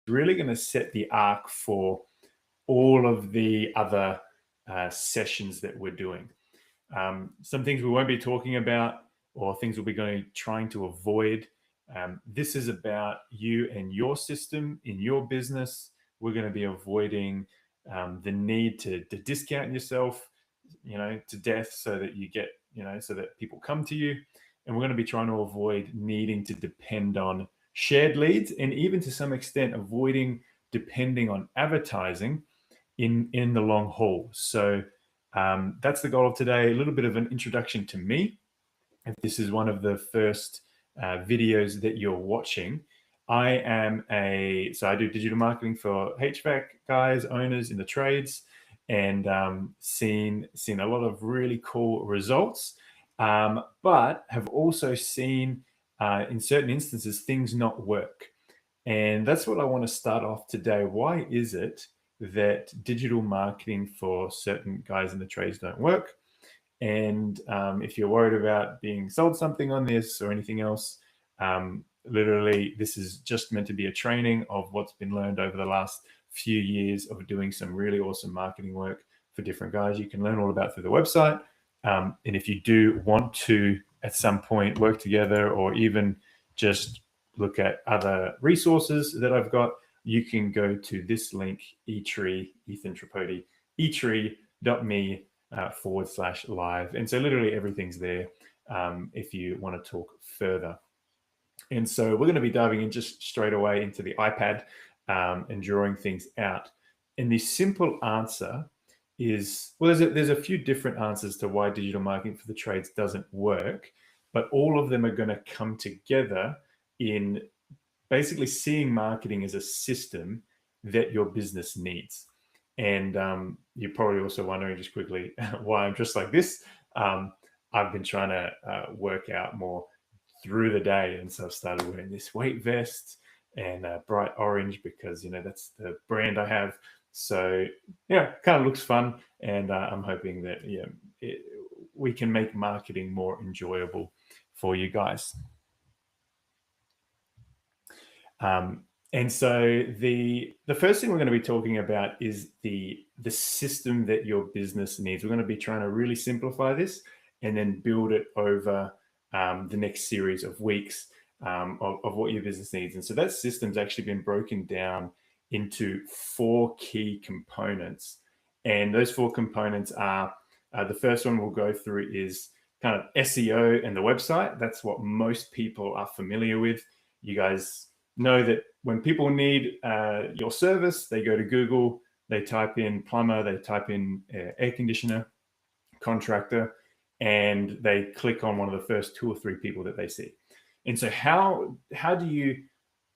really going to set the arc for all of the other sessions that we're doing. Some things we won't be talking about, or things we'll be trying to avoid. This is about you and your system in your business. We're going to be avoiding the need to discount yourself, to death, so that you get, so that people come to you. And we're going to be trying to avoid needing to depend on shared leads, and even to some extent avoiding depending on advertising in the long haul. So that's the goal of today. A little bit of an introduction to me. If this is one of the first videos that you're watching, I do digital marketing for HVAC guys, owners in the trades, and seen a lot of really cool results, but have also seen in certain instances things not work. And that's what I want to start off today. Why is it that digital marketing for certain guys in the trades don't work? And if you're worried about being sold something on this or anything else, literally, this is just meant to be a training of what's been learned over the last few years of doing some really awesome marketing work for different guys. You can learn all about through the website. And if you do want to, at some point, work together, or even just look at other resources that I've got, you can go to this link, eTree, Ethan Tripodi, eTree.me /live. And so literally everything's there if you want to talk further. And so we're going to be diving in just straight away into the iPad and drawing things out. And the simple answer is, well, there's a few different answers to why digital marketing for the trades doesn't work, but all of them are going to come together in basically seeing marketing as a system that your business needs. And you're probably also wondering, just quickly, why I'm just like this. I've been trying to work out more through the day, and so I've started wearing this weight vest and bright orange because that's the brand I have. So yeah, kind of looks fun, and I'm hoping that we can make marketing more enjoyable for you guys. And so the first thing we're going to be talking about is the system that your business needs. We're going to be trying to really simplify this and then build it over the next series of weeks of what your business needs. And so that system's actually been broken down into 4 key components. And those 4 components are, the first one we'll go through is kind of SEO and the website. That's what most people are familiar with. You guys know that when people need your service, they go to Google, they type in plumber, they type in air conditioner, contractor, and they click on one of the first 2 or 3 people that they see. And so how do you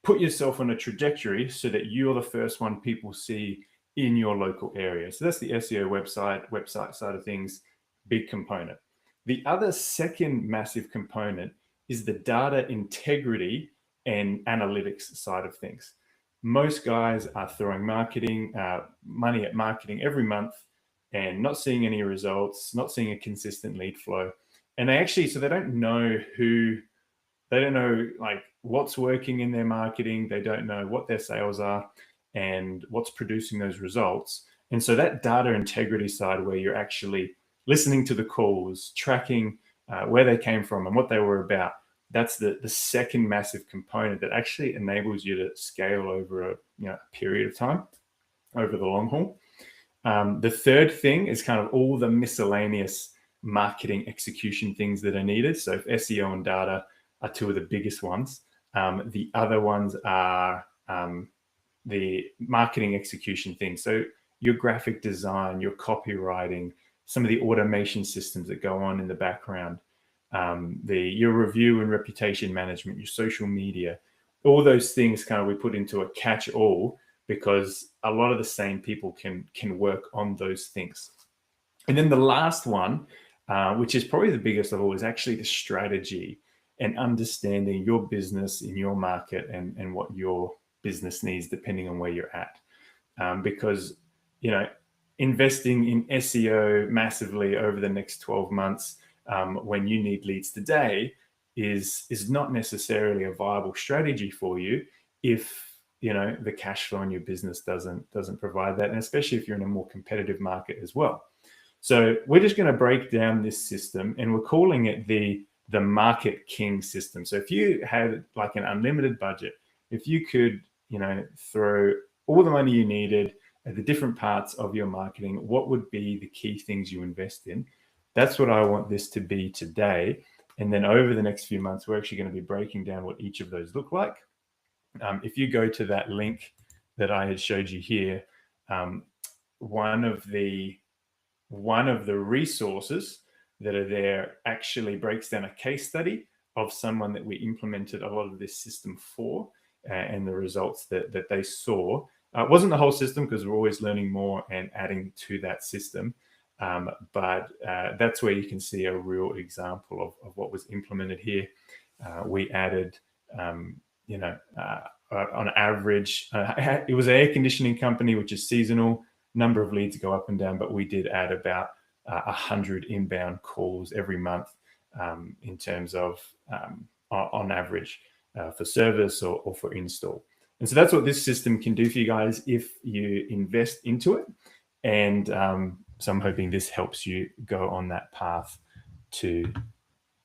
put yourself on a trajectory so that you're the first one people see in your local area? So that's the SEO website side of things, big component. The other second massive component is the data integrity and analytics side of things. Most guys are throwing money at marketing every month and not seeing any results, not seeing a consistent lead flow. And they don't know like what's working in their marketing. They don't know what their sales are and what's producing those results. And so that data integrity side, where you're actually listening to the calls, tracking where they came from and what they were about, that's the second massive component that actually enables you to scale over a period of time, over the long haul. The third thing is kind of all the miscellaneous marketing execution things that are needed. So if SEO and data are 2 of the biggest ones, the other ones are the marketing execution things. So your graphic design, your copywriting, some of the automation systems that go on in the background, your review and reputation management, your social media, all those things kind of we put into a catch-all, because a lot of the same people can work on those things. And then the last one, which is probably the biggest of all, is actually the strategy and understanding your business in your market and what your business needs depending on where you're at. Because, investing in SEO massively over the next 12 months when you need leads today is not necessarily a viable strategy for you if the cash flow in your business doesn't provide that, and especially if you're in a more competitive market as well. So we're just going to break down this system, and we're calling it the Market King system. So if you had like an unlimited budget, if you could throw all the money you needed at the different parts of your marketing, what would be the key things you invest in? That's what I want this to be today. And then over the next few months, we're actually going to be breaking down what each of those look like. If you go to that link that I had showed you here, one of the resources that are there actually breaks down a case study of someone that we implemented a lot of this system for, and the results that they saw. It wasn't the whole system, because we're always learning more and adding to that system. But that's where you can see a real example of what was implemented here. We added, on average, it was an air conditioning company, which is seasonal. Number of leads go up and down, but we did add about 100 inbound calls every month, in terms of on average for service or for install. And so that's what this system can do for you guys if you invest into it. And so I'm hoping this helps you go on that path to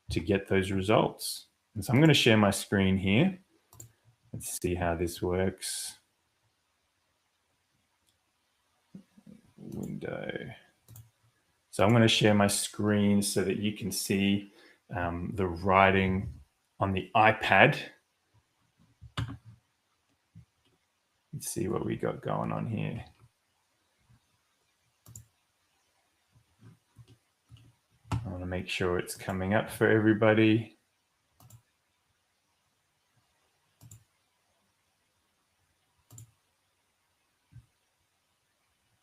get those results. And so I'm going to share my screen here. Let's see how this works. Window. So I'm going to share my screen so that you can see the writing on the iPad. Let's see what we got going on here. I want to make sure it's coming up for everybody.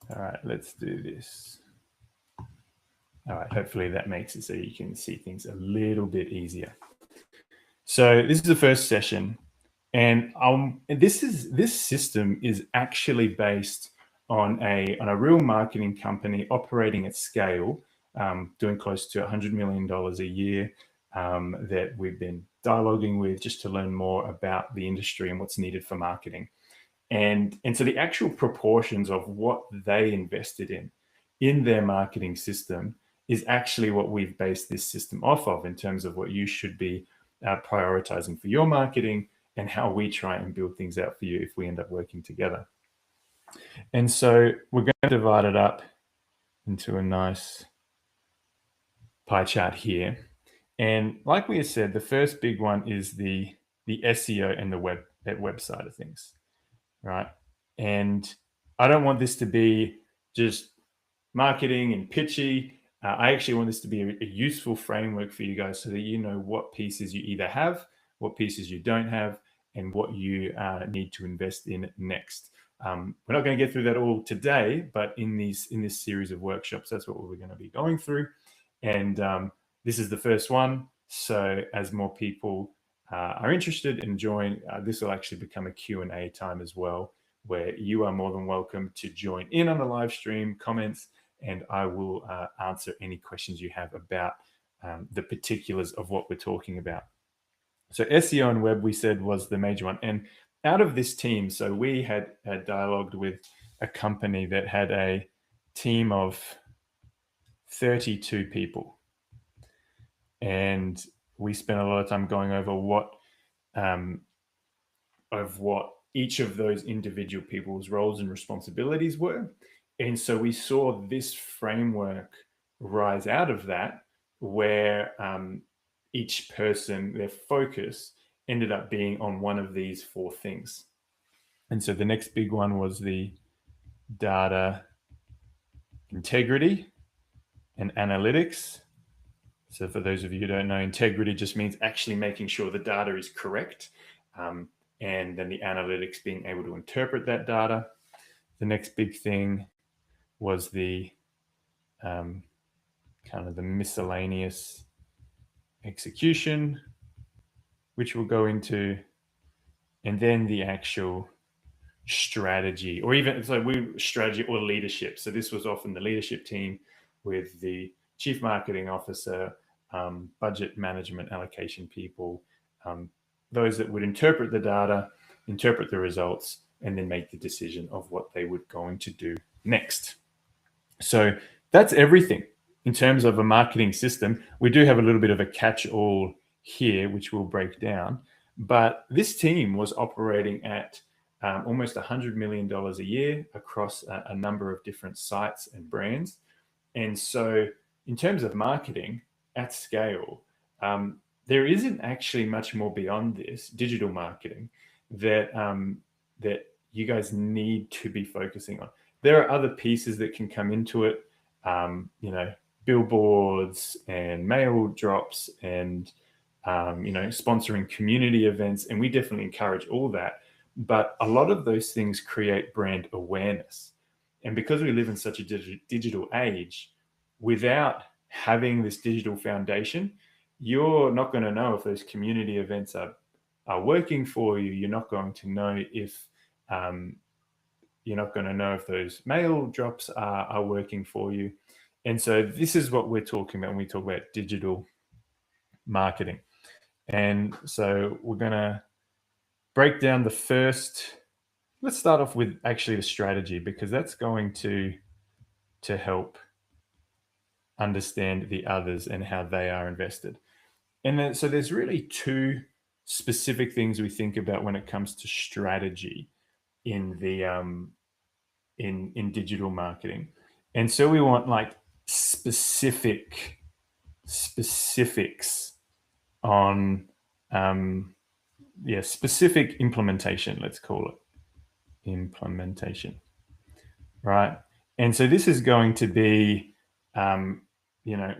All right, let's do this. All right, hopefully that makes it so you can see things a little bit easier. So this is the first session, and this system is actually based on a real marketing company operating at scale, doing close to $100 million a year, that we've been dialoguing with just to learn more about the industry and what's needed for marketing. And so the actual proportions of what they invested in their marketing system is actually what we've based this system off of, in terms of what you should be prioritizing for your marketing, and how we try and build things out for you if we end up working together. And so we're going to divide it up into a nice pie chart here. And like we said, the first big one is the SEO and the web side of things, right? And I don't want this to be just marketing and pitchy. I actually want this to be a useful framework for you guys, so that you know what pieces you either have, what pieces you don't have, and what you need to invest in next. We're not going to get through that all today, but in this series of workshops, that's what we're going to be going through. And this is the first one. So as more people are interested and join, this will actually become a Q&A time as well, where you are more than welcome to join in on the live stream comments, and I will answer any questions you have about the particulars of what we're talking about. So SEO and web, we said, was the major one. And out of this team, so we had dialogued with a company that had a team of 32 people. And we spent a lot of time going over what each of those individual people's roles and responsibilities were. And so we saw this framework rise out of that, where each person, their focus ended up being on one of these four things. And so the next big one was the data integrity and analytics. So for those of you who don't know, integrity just means actually making sure the data is correct. And then the analytics, being able to interpret that data. The next big thing was the kind of the miscellaneous execution, which we'll go into, and then the actual strategy, or even strategy or leadership. So this was often the leadership team with the chief marketing officer, budget management, allocation people, those that would interpret the data, interpret the results, and then make the decision of what they were going to do next. So that's everything in terms of a marketing system. We do have a little bit of a catch-all here, which we'll break down. But this team was operating at almost $100 million a year across a number of different sites and brands. And so in terms of marketing at scale, there isn't actually much more beyond this digital marketing that that you guys need to be focusing on. There are other pieces that can come into it, billboards and mail drops and sponsoring community events, and we definitely encourage all that. But a lot of those things create brand awareness, and because we live in such a digital age, without having this digital foundation, you're not going to know if those community events are working for you. You're not going to know if those mail drops are working for you. And so this is what we're talking about when we talk about digital marketing. And so we're going to break down the first. Let's start off with actually the strategy, because that's going to help understand the others and how they are invested. And then, so there's really two specific things we think about when it comes to strategy in the in digital marketing. And so we want like specifics on specific implementation, let's call it implementation, right? And so this is going to be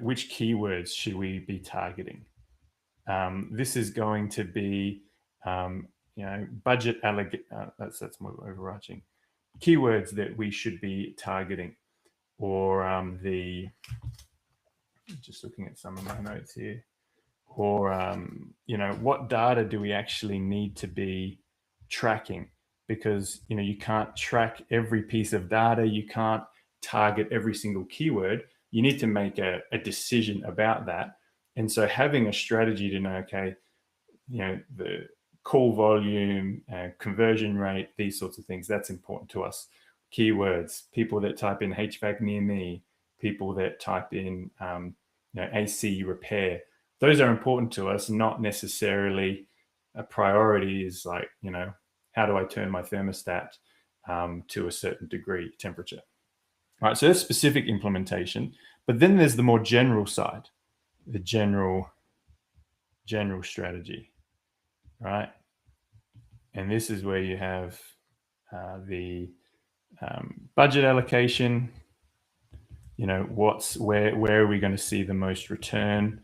which keywords should we be targeting? This is going to be budget that's more overarching keywords that we should be targeting, or just looking at some of my notes here, or what data do we actually need to be tracking? Because you can't track every piece of data, you can't target every single keyword. You need to make a decision about that. And so having a strategy to know, okay, the call volume, conversion rate, these sorts of things, that's important to us. Keywords, people that type in HVAC near me, people that type in AC repair, those are important to us, not necessarily a priority is like, how do I turn my thermostat to a certain degree temperature? All right, so that's specific implementation. But then there's the more general side, the general strategy, right? And this is where you have the budget allocation. Where are we going to see the most return,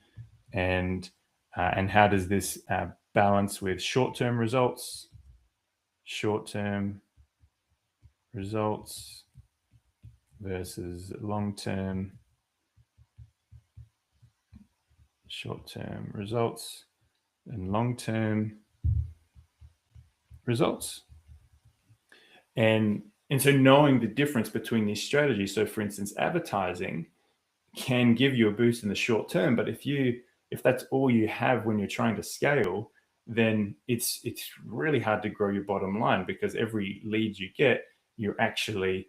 and how does this balance with short-term results versus long-term, short-term results and long-term results. And so knowing the difference between these strategies. So for instance, advertising can give you a boost in the short term, but if that's all you have when you're trying to scale, then it's really hard to grow your bottom line, because every lead you get, you're actually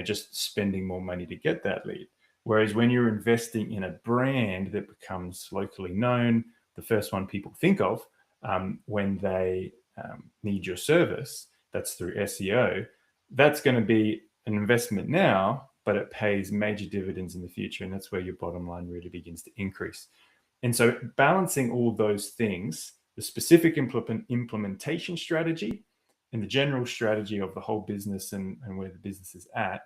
just spending more money to get that lead. Whereas when you're investing in a brand that becomes locally known, the first one people think of when they need your service, that's through SEO. That's going to be an investment now, but it pays major dividends in the future. And that's where your bottom line really begins to increase. And so balancing all those things, the specific implementation strategy and the general strategy of the whole business and where the business is at,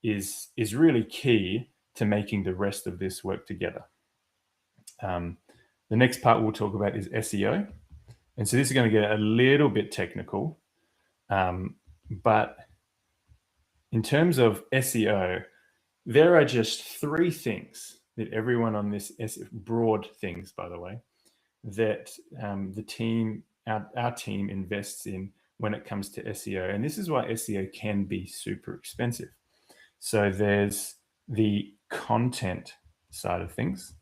is really key to making the rest of this work together. The next part we'll talk about is SEO. And so this is going to get a little bit technical, but in terms of SEO, there are just three things that everyone on this, broad things, by the way, that the team, our team invests in when it comes to SEO. And this is why SEO can be super expensive. So there's the content side of things,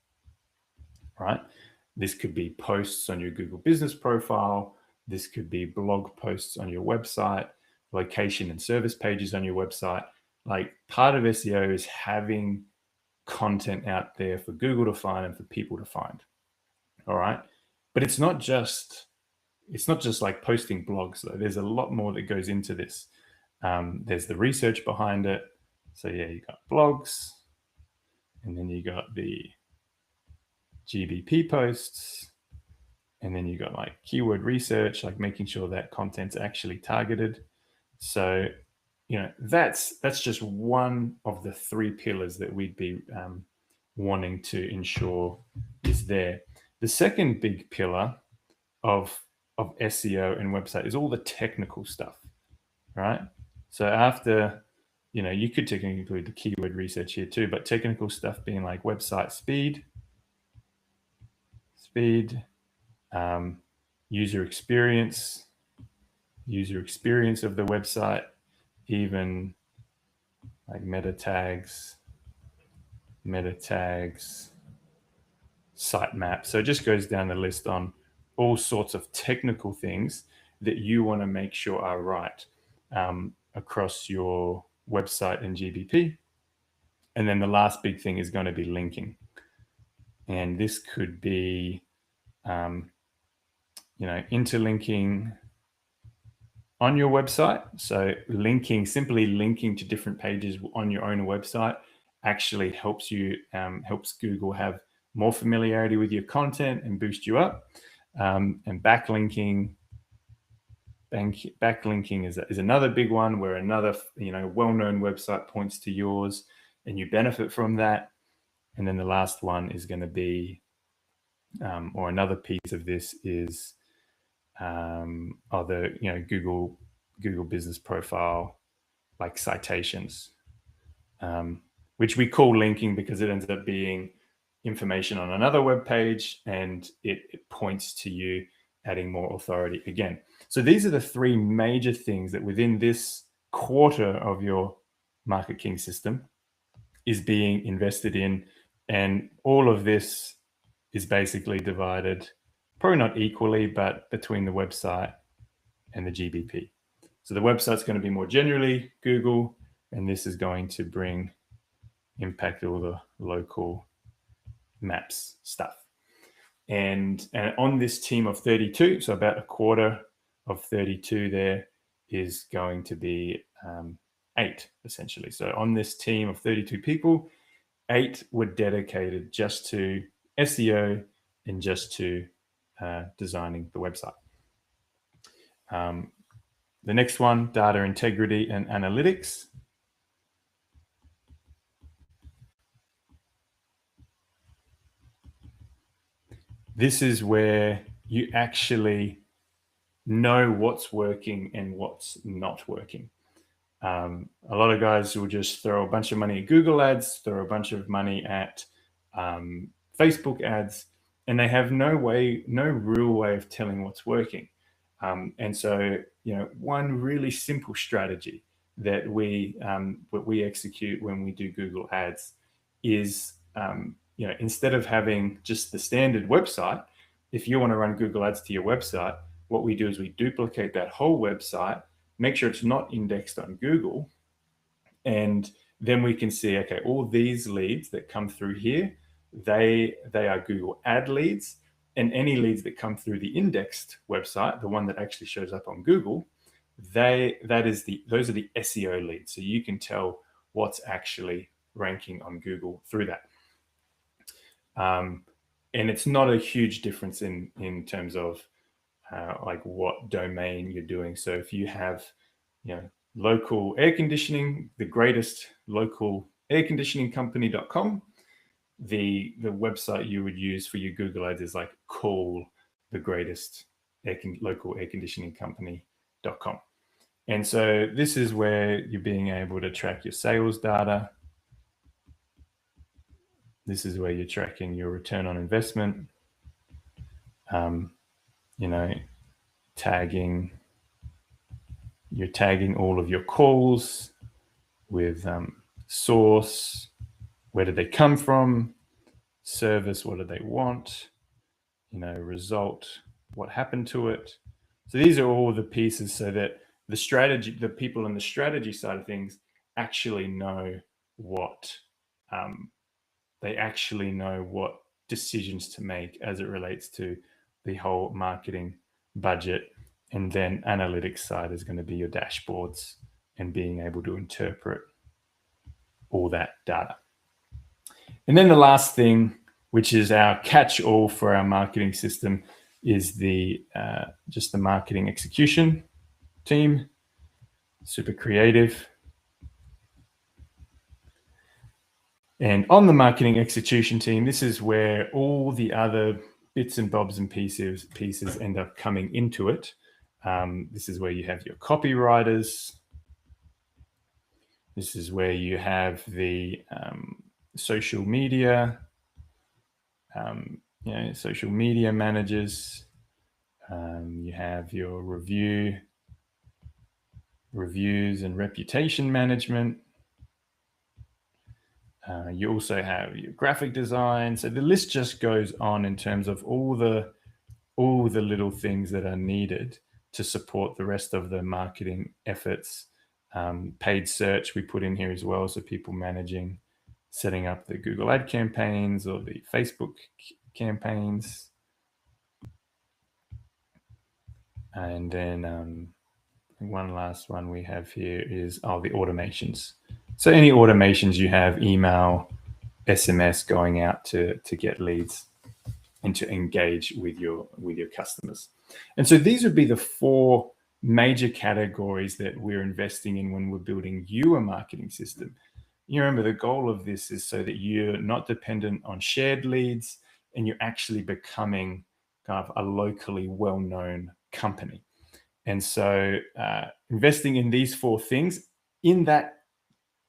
right? This could be posts on your Google business profile. This could be blog posts on your website, location and service pages on your website. Like, part of SEO is having content out there for Google to find and for people to find. All right. But it's not just like posting blogs, though. There's a lot more that goes into this. There's the research behind it. So yeah, you got blogs, and then you got the GBP posts, and then you got like keyword research, like making sure that content's actually targeted. So, you know, that's just one of the 3 pillars that we'd be wanting to ensure is there. The second big pillar of SEO and website is all the technical stuff, right? So after, you know, you could technically include the keyword research here too, but technical stuff being like website speed, user experience of the website, even like meta tags, sitemap. So it just goes down the list on all sorts of technical things that you want to make sure are right across your website and GBP. And then the last big thing is going to be linking. And this could be, you know, interlinking on your website. So simply linking to different pages on your own website actually helps you, helps Google have more familiarity with your content and boost you up. And backlinking is another big one, where another, you know, well-known website points to yours and you benefit from that. And then the last one is going to be, or another piece of this is, other, you know, Google Business Profile, like citations, which we call linking because it ends up being information on another web page, and it points to you, adding more authority again. So these are the 3 major things that within this quarter of your Market King system is being invested in. And all of this is basically divided, probably not equally, but between the website and the GBP. So the website's going to be more generally Google, and this is going to impact all the local maps stuff. And on this team of 32, so about a quarter of 32 there is going to be 8, essentially. So on this team of 32 people, 8 were dedicated just to SEO and just to designing the website. The next one, data integrity and analytics. This is where you actually know what's working and what's not working. A lot of guys will just throw a bunch of money at Google ads, throw a bunch of money at Facebook ads, and they have no real way of telling what's working. And so, you know, one really simple strategy that we execute when we do Google ads is, you know, instead of having just the standard website, if you want to run Google ads to your website, what we do is we duplicate that whole website, make sure it's not indexed on Google, and then we can see, okay, all these leads that come through here, they are Google ad leads, and any leads that come through the indexed website, the one that actually shows up on Google, those are the SEO leads. So you can tell what's actually ranking on Google through that. And it's not a huge difference in terms of like what domain you're doing. So if you have, you know, local air conditioning, the greatest local air conditioning company.com, the website you would use for your Google ads is like call the greatest local air conditioning company.com. And so this is where you're being able to track your sales data. This is where you're tracking your return on investment. You know, you're tagging all of your calls with source, where did they come from, service, what do they want, you know, result, what happened to it, So these are all the pieces so that the people in the strategy side of things actually know what decisions to make as it relates to the whole marketing budget. And then analytics side is going to be your dashboards and being able to interpret all that data. And then the last thing, which is our catch-all for our marketing system, is just the marketing execution team. Super creative. And on the marketing execution team, this is where all the other bits and bobs and pieces end up coming into it. This is where you have your copywriters. This is where you have the social media, social media managers. You have your reviews and reputation management. You also have your graphic design. So the list just goes on in terms of all the little things that are needed to support the rest of the marketing efforts. Paid search we put in here as well, so people setting up the Google ad campaigns or the Facebook campaigns. And then one last one we have here is the automations. So any automations you have, email, SMS, going out to get leads and to engage with your customers. And so these would be the 4 major categories that we're investing in when we're building you a marketing system. You remember, the goal of this is so that you're not dependent on shared leads and you're actually becoming kind of a locally well-known company. And so investing in these 4 things in that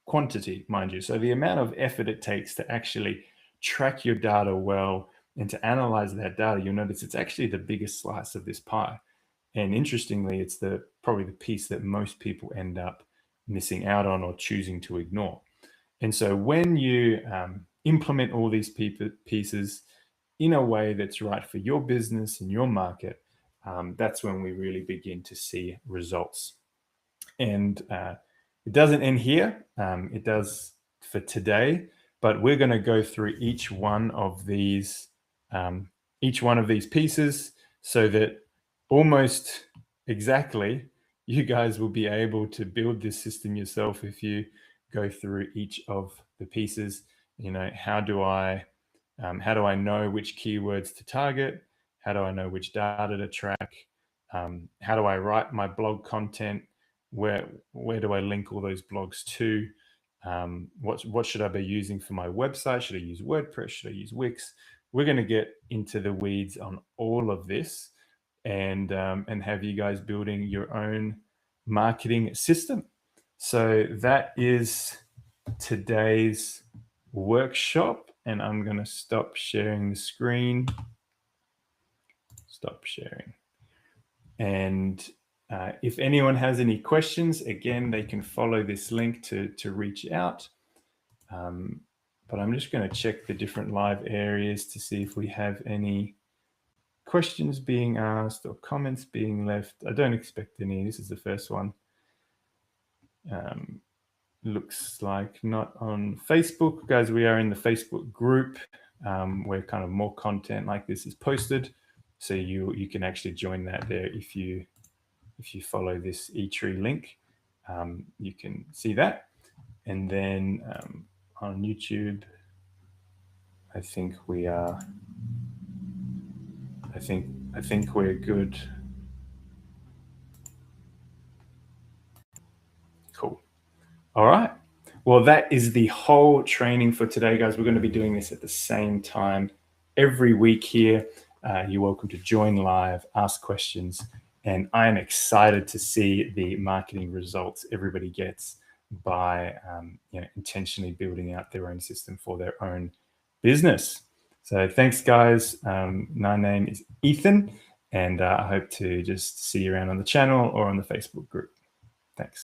quantity, mind you. So the amount of effort it takes to actually track your data well and to analyze that data, you'll notice it's actually the biggest slice of this pie. And interestingly, it's probably the piece that most people end up missing out on or choosing to ignore. And so when you implement all these pieces in a way that's right for your business and your market, that's when we really begin to see results. And it doesn't end here. It does for today, but we're going to go through each one of these pieces so that almost exactly you guys will be able to build this system yourself if you go through each of the pieces. How do I know which keywords to target? How do I know which data to track? How do I write my blog content? Where do I link all those blogs to? What should I be using for my website? Should I use WordPress? Should I use Wix? We're going to get into the weeds on all of this and have you guys building your own marketing system. So that is today's workshop, and I'm going to stop sharing the screen. Stop sharing. And if anyone has any questions, again, they can follow this link to reach out. But I'm just going to check the different live areas to see if we have any questions being asked or comments being left. I don't expect any. This is the first one. Looks like not on Facebook. Guys, we are in the Facebook group where kind of more content like this is posted. So you can actually join that there if you follow this eTree link. You can see that. And then on YouTube, I think we are. I think we're good. Cool. All right. Well, that is the whole training for today, guys. We're going to be doing this at the same time every week here. You're welcome to join live, ask questions, and I am excited to see the marketing results everybody gets by intentionally building out their own system for their own business. So thanks, guys. My name is Ethan, and I hope to just see you around on the channel or on the Facebook group. Thanks.